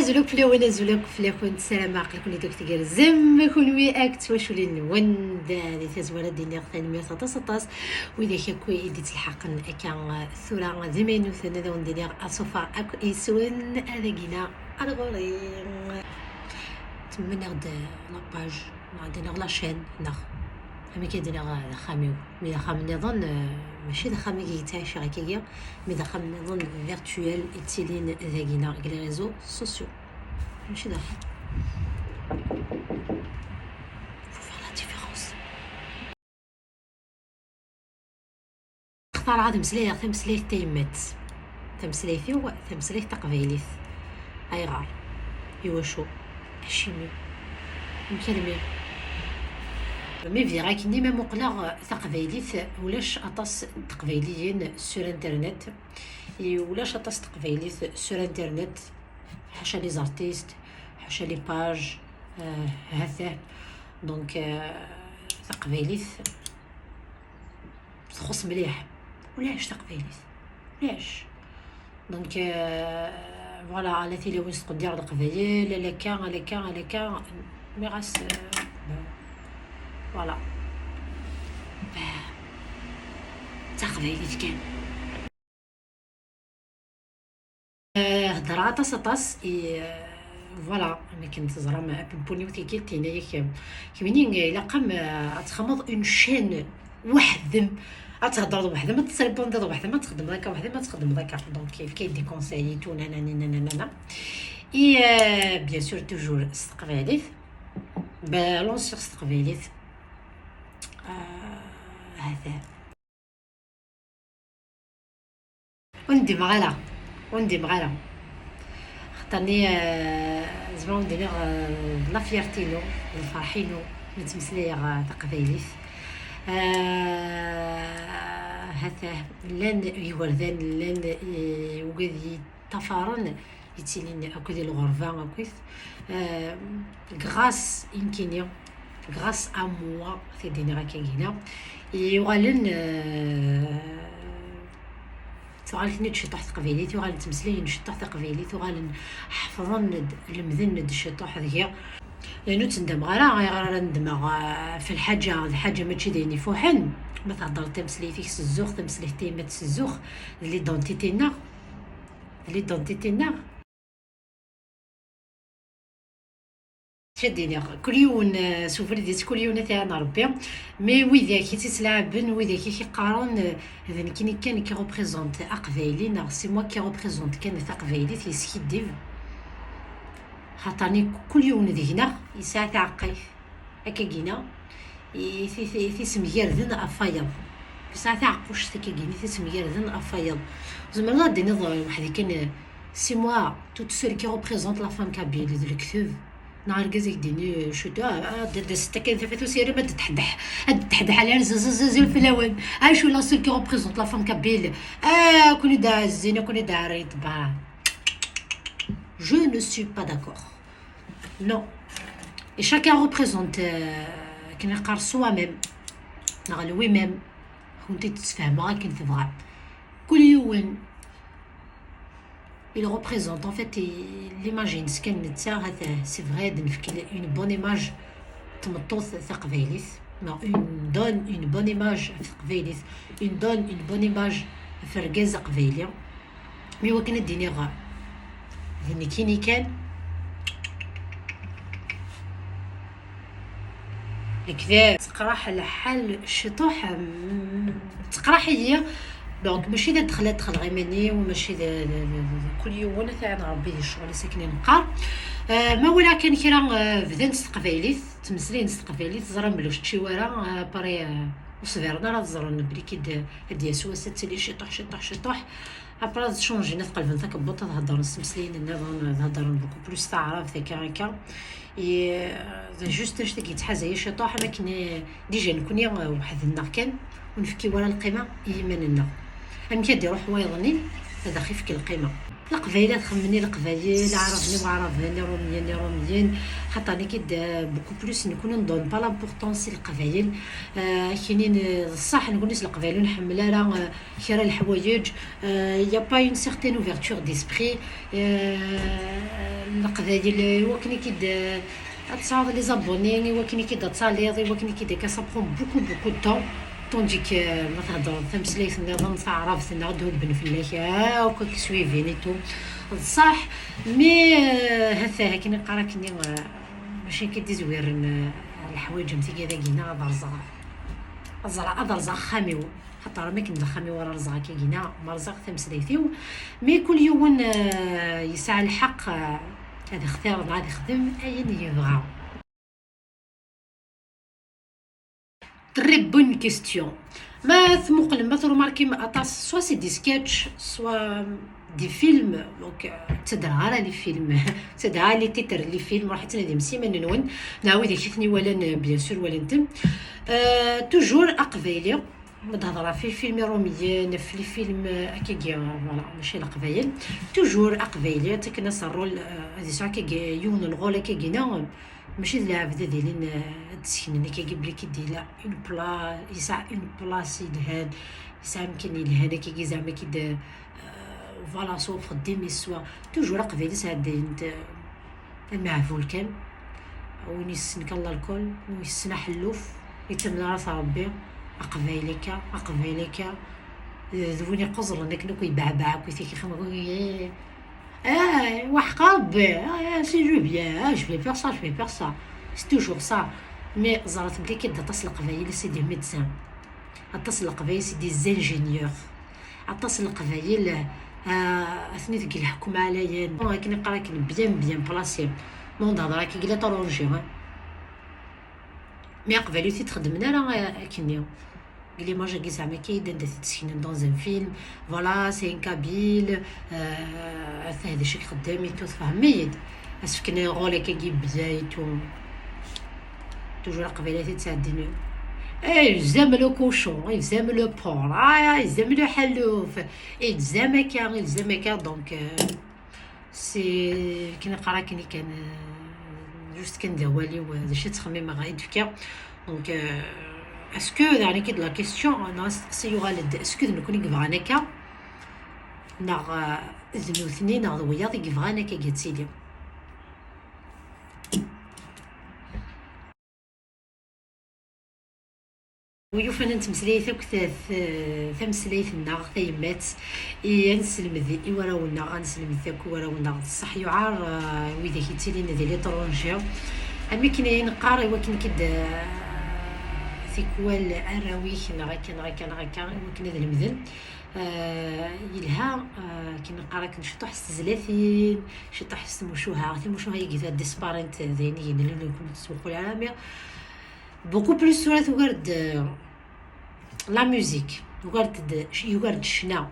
زلوك فلاوين زلوك فلاكون السلام عقلكم اللي دوك تقال زم كون وي اكت واش ولي نون داني تزوال ديني ثاني 116 واذا كوي ديت الحق كان ثورة زمين وثنا دون ديني اصفا اكو يسون اذاكينا الغورين تمنى غد لاباج عندنا لا شين ناخ مي كيدينا خاميو مي خام نظن ماشي دا خامي كيتعيش هكايا مي دا خام نظن فيرتوال ايتيلين ذاكينا لي ريزو سوسيو ماشي دا فوالا لا ديفيرونس اختار عاد مسليه تيمات تمسليثي تمسليه تقبيليث ايغار يوشو اشيمي مكلمي مي فيغا كني ما مقلق تقبيليث ولاش اطاس تقبيليين سور انترنت ولاش اطاس تقبيليث سور انترنت حاشا لي زارتيست حاشا لي باج هذا دونك تقبيليث تخص مليح ولاش تقبيليث ولاش دونك فوالا على تيلي وين تقدر دير القبايل لا كان مي غاس فوالا تقبيليت كان هضره طاس فوالا انا كنت زعما بوني وتيكي تينايا كمنين الا قام تخمض اون شين وحدم تهضر وحده ما تصربون وحده ما تخدم ذاك وحده ما تخدم ذاك دونك كيف كيدي كونسايي تو نانا اي بيان سور توجور استقباليت بالونس استقباليت هذا وندي مغالا خطرني زعما ندير لا فيرتينو الفرحينو نتمسلي تقبيليت هذا لان يوردان لان وقدي تفارن يتيلين اكو ديال الغرفه اكويس غراس يمكن غراس ا موا في دينا كاينه يغالن تغالن نشطح تقبيليت يغالن تمسلي نشطح تقبيليت يغالن حفظن المذن الشطح هذيا لانه تندم غير ندمغ في الحاجه ماشي ديني فوحن ما تهضر تمسليتي الزوخ تمسليتي ما تسزوخ لي دونتيتينا شديني كل يوم سوفري ديت كل يوم تاعنا ربي مي ويذا كي تتلعبن ويذا كي قارن هذا كان كي ريبريزونت اقبايلي نا سي موا كي ريبريزونت كان اقبايلي في سكيديف خاطرني كل يوم دينا يساعة تعقيف هكا كينا في سميردن افايض في ساعة تعقوش هكا كينا في سميردن افايض زعما لا ديني واحد كان سي موا توت سول كي ريبريزونت لا فام كابيل ديال الكتوب نهار كازيك ديني شتا دست كان ثلاثة سيري ما تتحدح على زلزل في الاول شو لا سول كي ريبريزونت لا فام كابيل كوني دا الزينه كوني دا ريت با je ne suis pas d'accord non et chacun représente كنقار soi-même نغلو lui-même كنتي تتفاهموا كي تبغى كل يوم il représente en fait l'imagine ce كان نتا هذا سي فري نفك une bonne image تمطوط ثقبيليت une donne une bonne image ثقبيليت une donne une bonne image فرقاز قبيليه مي هو كان ديني غا لأن كيني كان الكذا تقراح الحال الشطوح تقراح هي دونك ماشي دخل غير مني وماشي كل يوم وانا تاعنا ربي الشغل ساكنين نقار ما ولا كان كيرا بدان تقبايليت تمسلين تقبايليت زرا ملوش تشيوارا باري وصغيرنا راه زرنا بلي كي هادي سوا تلي شطوح ابرا تشونجينا في قلبنا تكبط تهضر نسمسلين نهضر بوكو بلوس تعرف هكا اي جوست اش كيتحازا هي شطوح ما كنا ديجا نكوني وحدنا كان ونفكي ورا القيمه ايماننا ام كيديروا حوايضني هذا خيف كي القيمه القبايلات خمني القبايل عرفني وعرفني روميين روميين حتى انا كيد بوكو بلوس نكون ندون با لامبورطونس القبايل. كاينين الصح نقول ناس القبايل نحمل راه كرا الحوايج يا با اون سيغتين اوفرتور ديسبري. القبايل وكني كيد تصاوب لي زابوني وكني كيد تصاليض وكني كيد كا بروم بوكو دو طون طونديك ما تهضر تمسليت النظام تعرف نعدو البن فلاك هاكا كسويفيني تو صح. مي هثا كي نقرا كني ماشي كيدي زوير الحوايج نتي كذا كينا ضرزا خاميو حتى راه ما كندخمي ورا رزقا كي كينا مرزق تمسليتيو. مي كل يوم يسعى الحق هذا اختار غادي يخدم اين يبغى. Très bonne question. ما ثموقل ما تروماركي ما أطاس سوا سي دي سكتش سوا دي فيلم دونك تدرى لي فيلم تدرى لي تيتر لي فيلم راح تنادي مسيما نون نعاود يشتني ولا بيان سور ولا نتم توجور أقبايلي تهضر في فيلم روميين في فيلم كيكيا فوالا ماشي القبايل توجور أقبايلي تكنا الرول هذه ساعة كي يون الغول كيكينا ماشي العبد ديالين تسكن اللي كيجيب لك يدير اون بلا يسع اون بلاص يلهان يسع يمكن يلهان كي زعما كي فوالا سو خدام يسوا توجور قبيله سادين معفول كان وين يسنك الله الكل ويسنا حلوف يتمنى راس ربي اقبايلك ذوني قزر انك نكو يبعبع كي كيخمم وحقاب سي جو بيان جو في فيغ سا سي توجور سا. مي زرات بلي كي تصل القبايل سي دي ميدسان تصل القبايل سي دي زانجينيور تصل القبايل اثني ذيك الحكم عليا كي نقرا كي بيان بلاصي مون هضره كي قلا طولونجي مي قبالو تخدمنا راه كينيو قال لي ما جا زعما كي دات تسكن دون ان فيلم فوالا سي ان كابيل هذا الشيء خدامي تو تفهميد اسفكنا غولي كيجيب بزايتو توجور قبيلاتي تساعدني يلزم لو كوشون يلزم لو بور يلزم لو حلوف يلزم هكا دونك سي كي نقرا كان جوست كندوالي وهذا الشيء تخمم غايد فيا دونك اسكو يعني كي لا كيسيون انا سيغالد اسكو نكون كيفغانا كا ناغ ذنوثني ناغ وياض كيفغانا كا قالت ويوفانا نتمسلايت اك تمسلايتنا تايمات نسلمد وراونا غنسلمد ذاك وراونا صح يعار ويدا كيتيلينا ديال لي طرونجيو اما كاين نقاري وكن كد تيكوال اراويك نغاكا وكنا ذا المذل يلها كي نقرا كنشطو حس زلافين شطو حس مشوها يجي ديسبارنت ذيني اللي كنت تسوقوا العالميه بوكو بلوس سورات وغارد لا ميوزيك وغارد الشنا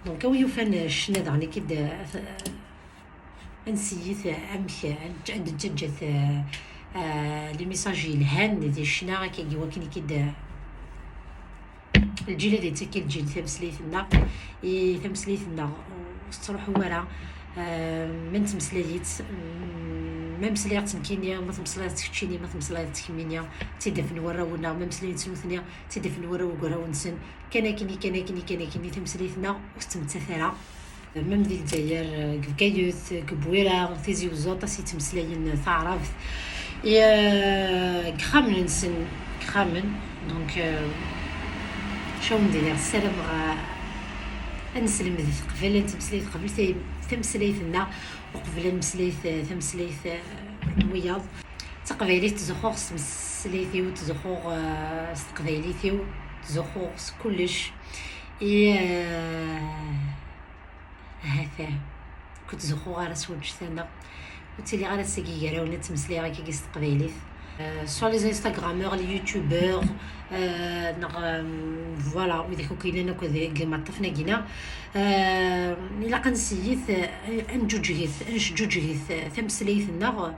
دونك ويوفان الشنا دعني كد نسيت امشي عند الججات لي ميساجي الهان ديال الشنا كيجي وكني كد الجيل اللي تاكل الجيل تمسليتنا تمسليتنا تروحوا ورا من تمسليت ما مسليات تمكينيا ما تمسليات تكشيني ما تمسليات تكمينيا تدفن ورا ونا ما مسليات سلوثنيا تدفن ورا وقرا ونسن كان كني تمسليتنا وستمتثرا ميم ديال الجزائر كايوت كبويره تيزي وزوطا سي تمسلاين تعرف يا خامن نسن خامن دونك شو ندير السلام نسلم قبل تمسليت قبل تمسليتنا وقبل تمسليت وياض تقبيلي تزخوغ تمسليتي وتزخوغ تقبيليتي وتزخوغ كلش هذا كنت زخوغ على سوج ثنا وتلي على ساكي راونا تمسلي غا كي تقبيليت sur les instagrammeurs les youtubeurs فوالا وذاك كاينين كما طفنا كينا الا قنسيت نجوجيت تمسليتنا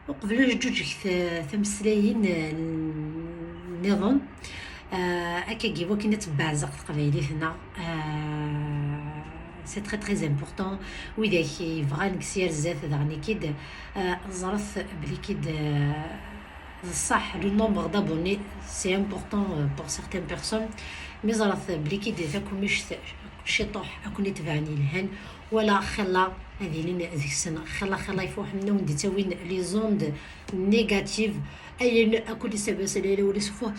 وقبل جوجيت تمسليين النظام اكاكي وكنا تبع زق قبايلي هنا سي تري تري امبورطون. واذا كيبغى نكسير الزات دغني كيد زرث بلي كيد صح لو نومبر دابوني سي امبورطون بور سيغتان بيرسون، مي زرث بلي كيد تاكو مش شطوح اكون يتبعني الهن ولا خلا هذه لين ذيك السنه خلا يفوح منا وندي تاوين لي زوند نيجاتيف اي اكل سباس ليله ولا سفوح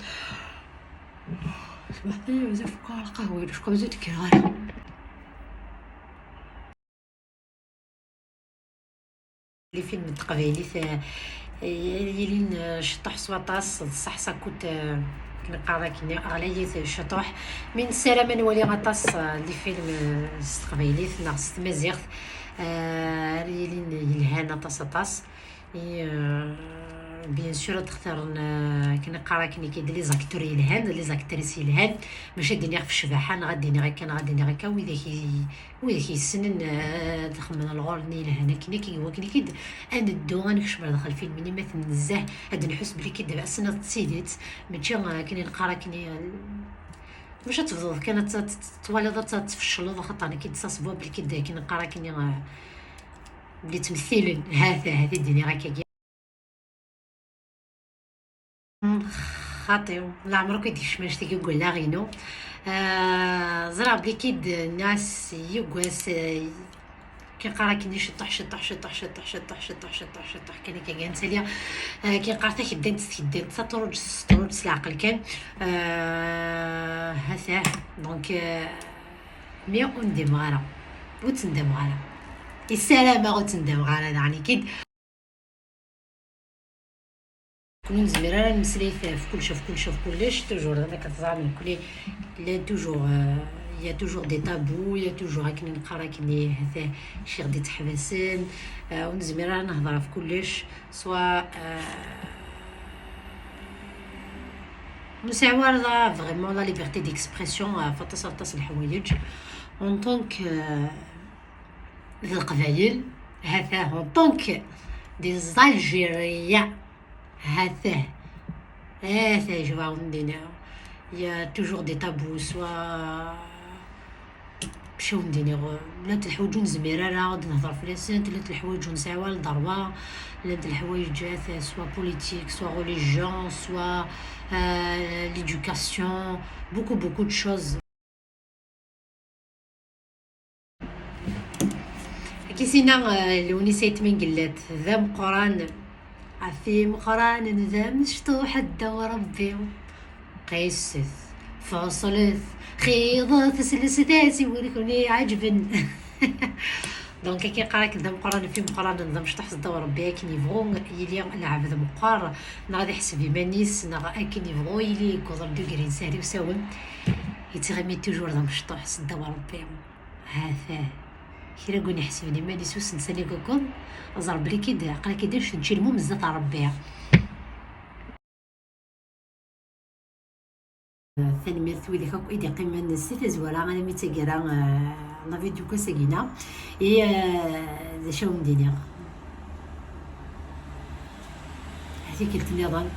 سمحتني بزاف القهوه واش كون زيت كيغار لي فيلم التقبيلي يلين شطح سواطاس صح ساكوت كنقرا كني اغليه شطوح من سلامه نولي غطاس لي فيلم استقبيلي ناقص مزيغ يلين يلهانا طاس بيان سور تختار كنقرا كني كيدير لي زاكتور يلهان لي زاكتريس يلهان ماشي ديني في الشباحه غاديني غير كان غاديني غير كا وإذا كيسنن تخمن الغور ني لهنا كني كي كيد انا الدو غنكشف داخل الفيلم ملي ما تنزه هاد نحس بلي كي دابا السنه تسيديت ماشي كني نقرا كني باش تفضل كانت تواليضه تفشل خاطر انا كيتصاصبوا بلي كي نقرا كني بلي تمثيل هذه الدنيا غا خاطيو لا عمرو كيدير شماش يقول لا غينو زرا بلي كيد الناس يقواس كنقرا كني شطح كان كان ساليه كنقرا حتى كدنت تطرج العقل كان هذا دونك مي وندم غالا وتندم غالا السلامه وتندم غالا يعني كيد كون زميره نمسلي في كلش توجور انا كتزعم كلي لا توجور يا توجور دي طابو يا توجور كني نقرا كني هذا شي غدي تحبسن ونزميره نهضر في كلش سوا مساواه فريمون لا ليبرتي ديكسبرسيون فتصل الحوايج اون طونك القبايل هذا اون طونك دي زالجيريا هذا جوا عندنا يا توجور دي طابو سوا مشاو ندير لا الحوايج زميره لا غادي نهضر في لسانت لا الحوايج نساوها لضربه لا الحوايج جات سوا بوليتيك سوا ريليجيون سوا ليدوكاسيون بوكو دو شوز كيسينا لو نسيت من قلات ذا مقران عفي مقران ذا مشطوح الدور ربي قيست فصلت خيضت سلسداسي ولكني عجبن دونك كي قرا كذا مقران في مقران نظام شطح الدور ربي كي يبغوا يلي نلعب ذا مقار غادي يحسب يمانيس كي يبغوا يلي كوضر دوغري ساري وساوم يتغمي توجور ذا مشطوح الدور ربي هذا كي نقول نحسبني ماني سوس نسالي كوكم ازرب بلي كي عقلي كي داش نمشي المهم بزاف ربي ثاني ميرت ويلي كاكو ايدي قيمه نسيت زوالة انا ميتاكرا لا فيديو كاساكينا اي ذا شاو ندير هذيك النظام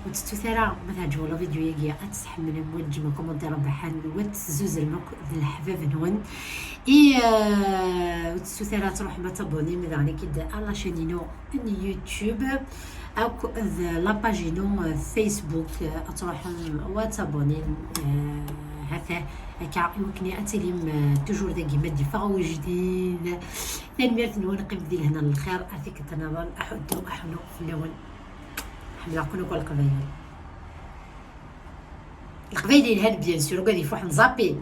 وتستثرى مثلا جولا فيديو يجي اتحمل موجه كومونتير بحال وتزوز المك الحباب نون اي وتستثرى تروح ما تابوني من يعني كده على شانينو يوتيوب او لا باجينو فيسبوك تروح وتابوني هكا هكا يمكن اتليم توجور داكي ما دفاع جديد ثاني ميرت نون قيم ديال هنا الخير هذيك التنظر احنو في اللون حنا كنا كل القبايل الهاد بيان سور غادي فوح نزابي